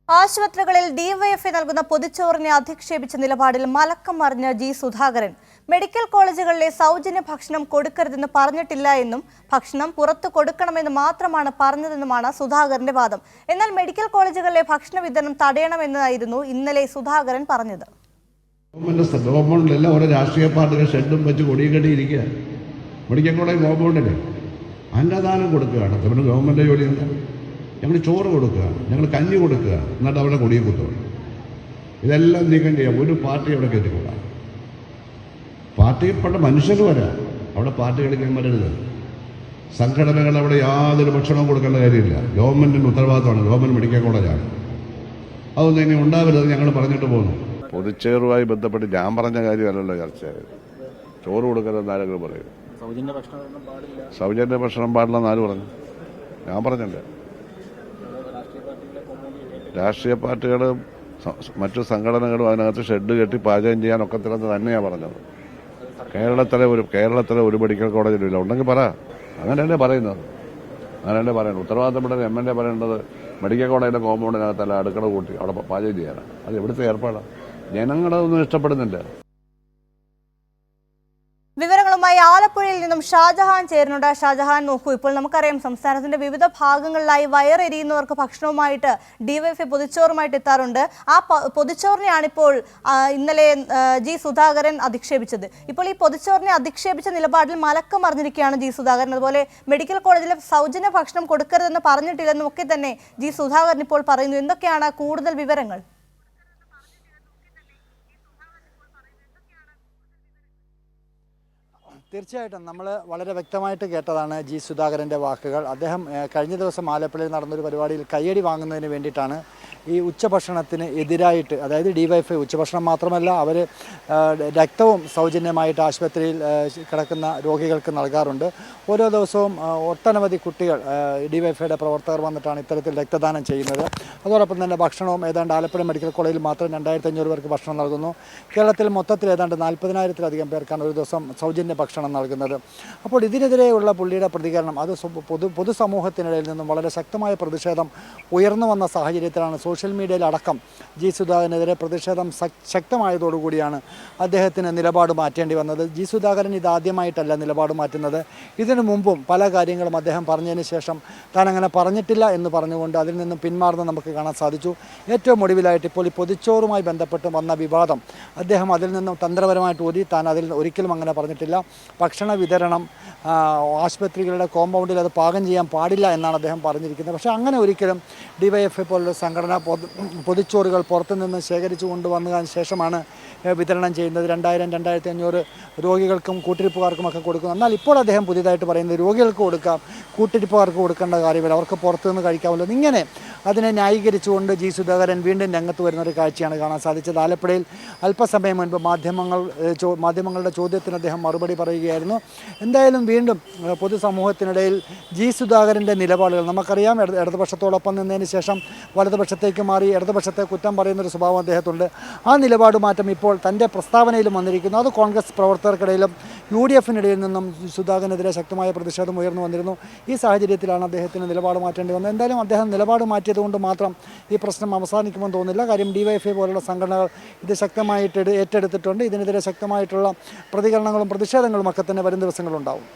ആശുപത്രികളിൽ ഡിവൈഎഫ്ഐ നൽകുന്ന പൊതിച്ചോറിനെ അധിക്ഷേപിച്ച നിലപാടിൽ മലക്കം മറിഞ്ഞ ജി സുധാകരൻ മെഡിക്കൽ കോളേജുകളിലെ സൗജന്യ ഭക്ഷണം കൊടുക്കരുതെന്ന് പറഞ്ഞിട്ടില്ല എന്നും ഭക്ഷണം പുറത്തു കൊടുക്കണമെന്ന് മാത്രമാണ് പറഞ്ഞതെന്നുമാണ് സുധാകരന്റെ വാദം. എന്നാൽ മെഡിക്കൽ കോളേജുകളിലെ ഭക്ഷണ വിതരണം തടയണമെന്നായിരുന്നു ഇന്നലെ സുധാകരൻ പറഞ്ഞത്. ഗവൺമെന്റിലെല്ലാം ഓരോ രാഷ്ട്രീയ പാർട്ടികൾ ഷെഡും വെച്ച് കൊടികെട്ടിയിരിക്കുക. മെഡിക്കൽ കോളേജ് ഗവൺമെന്റിന് അന്നദാനം കൊടുക്കുകയാണ്. ഗവൺമെന്റ് ജോലി എന്താ? ഞങ്ങൾ ചോറ് കൊടുക്കുക, ഞങ്ങൾ കഞ്ഞി കൊടുക്കുക, എന്നിട്ട് അവിടെ കൊടിയെ കുത്തുക. ഇതെല്ലാം നീക്കം ചെയ്യാം. ഒരു പാർട്ടി അവിടെ കയറ്റിക്കൊള്ളാം. പാർട്ടിയിൽപ്പെട്ട മനുഷ്യർ വരാം. അവിടെ പാർട്ടി കളിക്കാൻ വരരുത്. സംഘടനകൾ അവിടെ യാതൊരു ഭക്ഷണവും കൊടുക്കേണ്ട കാര്യമില്ല. ഗവൺമെന്റിൻ്റെ ഉത്തരവാദിത്തമാണ്. ഗവൺമെന്റ് മെഡിക്കൽ കോളേജാണ്. അതൊന്നും ഇനി ഉണ്ടാവരുത് ഞങ്ങൾ പറഞ്ഞിട്ട് പോകുന്നു. പൊതുച്ചേറുമായി ബന്ധപ്പെട്ട് ഞാൻ പറഞ്ഞ കാര്യമല്ലല്ലോ ചർച്ച ചെയ്തത്. ചോറ് കൊടുക്കരുതെന്ന് ആരെങ്കിലും പറയും. സൗജന്യ ഭക്ഷണം പാടില്ലെന്ന് ആര് പറഞ്ഞു? ഞാൻ പറഞ്ഞില്ല. രാഷ്ട്രീയ പാർട്ടികളും മറ്റു സംഘടനകളും അതിനകത്ത് ഷെഡ് കെട്ടി പാചകം ചെയ്യാൻ ഒക്കത്തില്ലെന്ന് തന്നെയാണ് പറഞ്ഞത്. കേരളത്തിലെ ഒരു മെഡിക്കൽ കോളേജിലില്ല. ഉണ്ടെങ്കിൽ പറ. അങ്ങനെയല്ലേ പറയുന്നത്. ഉത്തരവാദിത്തപ്പെട്ട MLA പറയേണ്ടത് മെഡിക്കൽ കോളേജിന്റെ കോമ്പൗണ്ടിനകത്തല്ല അടുക്കള കൂട്ടി അവിടെ പാചകം ചെയ്യാനാണ്. അത് എവിടുത്തെ ഏർപ്പാടാണ്? ജനങ്ങളതൊന്നും ഇഷ്ടപ്പെടുന്നില്ല. വിവരങ്ങളുമായി ആലപ്പുഴയിൽ നിന്നും ഷാജഹാൻ ചേരുന്നുണ്ട്. ഷാജഹാൻ, നോക്കൂ, ഇപ്പോൾ നമുക്കറിയാം സംസ്ഥാനത്തിന്റെ വിവിധ ഭാഗങ്ങളിലായി വയറെരിയുന്നവർക്ക് ഭക്ഷണവുമായിട്ട് ഡിവൈഎഫ്ഐ പൊതിച്ചോറുമായിട്ട് എത്താറുണ്ട്. ആ പൊതിച്ചോറിനെയാണ് ഇപ്പോൾ ഇന്നലെ ജി സുധാകരൻ അധിക്ഷേപിച്ചത്. ഇപ്പോൾ ഈ പൊതിച്ചോറിനെ അധിക്ഷേപിച്ച നിലപാടിൽ മലക്കം മറിഞ്ഞിരിക്കുകയാണ് ജി സുധാകരൻ. അതുപോലെ മെഡിക്കൽ കോളേജിലെ സൗജന്യ ഭക്ഷണം കൊടുക്കരുതെന്ന് പറഞ്ഞിട്ടില്ലെന്നും ഒക്കെ തന്നെ ജി സുധാകരൻ ഇപ്പോൾ പറയുന്നു. എന്തൊക്കെയാണ് കൂടുതൽ വിവരങ്ങൾ? തീർച്ചയായിട്ടും നമ്മൾ വളരെ വ്യക്തമായിട്ട് കേട്ടതാണ് ജി സുധാകരൻ്റെ വാക്കുകൾ. അദ്ദേഹം കഴിഞ്ഞ ദിവസം ആലപ്പുഴയിൽ നടന്നൊരു പരിപാടിയിൽ കയ്യടി വാങ്ങുന്നതിന് വേണ്ടിയിട്ടാണ് ഈ ഉച്ചഭക്ഷണത്തിന് എതിരായിട്ട്, അതായത് ഡിവൈഎഫ്ഐ ഉച്ചഭക്ഷണം മാത്രമല്ല അവർ രക്തവും സൗജന്യമായിട്ട് ആശുപത്രിയിൽ കിടക്കുന്ന രോഗികൾക്ക് നൽകാറുണ്ട്. ഓരോ ദിവസവും ഒട്ടനവധി കുട്ടികൾ ഡിവൈഎഫ്ഐയുടെ പ്രവർത്തകർ വന്നിട്ടാണ് ഇത്തരത്തിൽ രക്തദാനം ചെയ്യുന്നത്. അതോടൊപ്പം തന്നെ ഭക്ഷണവും ഏതാണ്ട് ആലപ്പുഴ മെഡിക്കൽ കോളേജിൽ മാത്രം 2500 പേർക്ക് ഭക്ഷണം നൽകുന്നു. കേരളത്തിൽ മൊത്തത്തിൽ ഏതാണ്ട് 40,000-ലധികം പേർക്കാണ് ഒരു ദിവസം സൗജന്യ ഭക്ഷണം നൽകുന്നത്. അപ്പോൾ ഇതിനെതിരെയുള്ള പുള്ളിയുടെ പ്രതികരണം അത് പൊതുസമൂഹത്തിനിടയിൽ നിന്നും വളരെ ശക്തമായ പ്രതിഷേധം ഉയർന്നു വന്ന സാഹചര്യത്തിലാണ് സോഷ്യൽ മീഡിയയിലടക്കം ജി സുധാകരനെതിരെ പ്രതിഷേധം ശക്തമായതോടുകൂടിയാണ് അദ്ദേഹത്തിന് നിലപാട് മാറ്റേണ്ടി വന്നത്. ജി സുധാകരൻ ഇതാദ്യമായിട്ടല്ല നിലപാട് മാറ്റുന്നത്. ഇതിനു മുമ്പും പല കാര്യങ്ങളും അദ്ദേഹം പറഞ്ഞതിന് ശേഷം താൻ അങ്ങനെ പറഞ്ഞിട്ടില്ല എന്ന് പറഞ്ഞുകൊണ്ട് അതിൽ നിന്നും പിന്മാറുന്നത് നമുക്ക് കാണാൻ സാധിച്ചു. ഏറ്റവും ഒടുവിലായിട്ട് ഇപ്പോൾ ഈ പൊതിച്ചോറുമായി ബന്ധപ്പെട്ട് വന്ന വിവാദം അദ്ദേഹം അതിൽ നിന്നും തന്ത്രപരമായിട്ട് താൻ അതിൽ ഒരിക്കലും അങ്ങനെ പറഞ്ഞിട്ടില്ല. ഭക്ഷണ വിതരണം ആശുപത്രികളുടെ കോമ്പൗണ്ടിൽ അത് പാകം ചെയ്യാൻ പാടില്ല എന്നാണ് അദ്ദേഹം പറഞ്ഞിരിക്കുന്നത്. പക്ഷേ അങ്ങനെ ഒരിക്കലും ഡിവൈഎഫ്ഐ പോലുള്ള സംഘടന പൊതിച്ചോറുകൾ പുറത്തുനിന്ന് ശേഖരിച്ചു കൊണ്ടുവന്നതിന് ശേഷമാണ് വിതരണം ചെയ്യുന്നത്. 2000-2500 രോഗികൾക്കും കൂട്ടിരിപ്പുകാർക്കുമൊക്കെ കൊടുക്കുന്നു. എന്നാൽ ഇപ്പോൾ അദ്ദേഹം പുതിയതായിട്ട് പറയുന്നത് രോഗികൾക്ക് കൊടുക്കാം, കൂട്ടിരിപ്പുകാർക്ക് കൊടുക്കേണ്ട കാര്യമില്ല, അവർക്ക് പുറത്തുനിന്ന് കഴിക്കാമല്ലോ. ഇങ്ങനെ അതിനെ ന്യായീകരിച്ചുകൊണ്ട് ജി സുധാകരൻ വീണ്ടും രംഗത്ത് വരുന്നൊരു കാഴ്ചയാണ് കാണാൻ സാധിച്ചത്. ആലപ്പുഴയിൽ അല്പസമയം മുൻപ് മാധ്യമങ്ങളുടെ ചോദ്യത്തിന് അദ്ദേഹം മറുപടി പറയുകയായിരുന്നു. എന്തായാലും വീണ്ടും പൊതുസമൂഹത്തിനിടയിൽ ജി സുധാകരൻ്റെ നിലപാടുകൾ നമുക്കറിയാം. ഇടതുപക്ഷത്തോടൊപ്പം നിന്നതിന് ശേഷം വലതുപക്ഷത്തേക്ക് മാറി ഇടതുപക്ഷത്തെ കുറ്റം പറയുന്നൊരു സ്വഭാവം അദ്ദേഹത്തുണ്ട്. ആ നിലപാട് മാറ്റം ഇപ്പോൾ തൻ്റെ പ്രസ്താവനയിലും വന്നിരിക്കുന്നു. അത് കോൺഗ്രസ് പ്രവർത്തകർക്കിടയിലും UDF-നിടയിൽ നിന്നും സുധാകരനെതിരെ ശക്തമായ പ്രതിഷേധം ഉയർന്നു വന്നിരുന്നു. ഈ സാഹചര്യത്തിലാണ് അദ്ദേഹത്തിന് നിലപാട് മാറ്റേണ്ടി വന്നത്. എന്തായാലും അദ്ദേഹം നിലപാട് മാറ്റിയതുകൊണ്ട് മാത്രം ഈ പ്രശ്നം അവസാനിക്കുമെന്ന് തോന്നുന്നില്ല. കാര്യം ഡിവൈഎഫ്ഐ പോലുള്ള സംഘടനകൾ ഇത് ശക്തമായിട്ട് ഏറ്റെടുത്തിട്ടുണ്ട്. ഇതിനെതിരെ ശക്തമായിട്ടുള്ള പ്രതികരണങ്ങളും പ്രതിഷേധങ്ങളും ഒക്കെ തന്നെ വരും ദിവസങ്ങളുണ്ടാവും.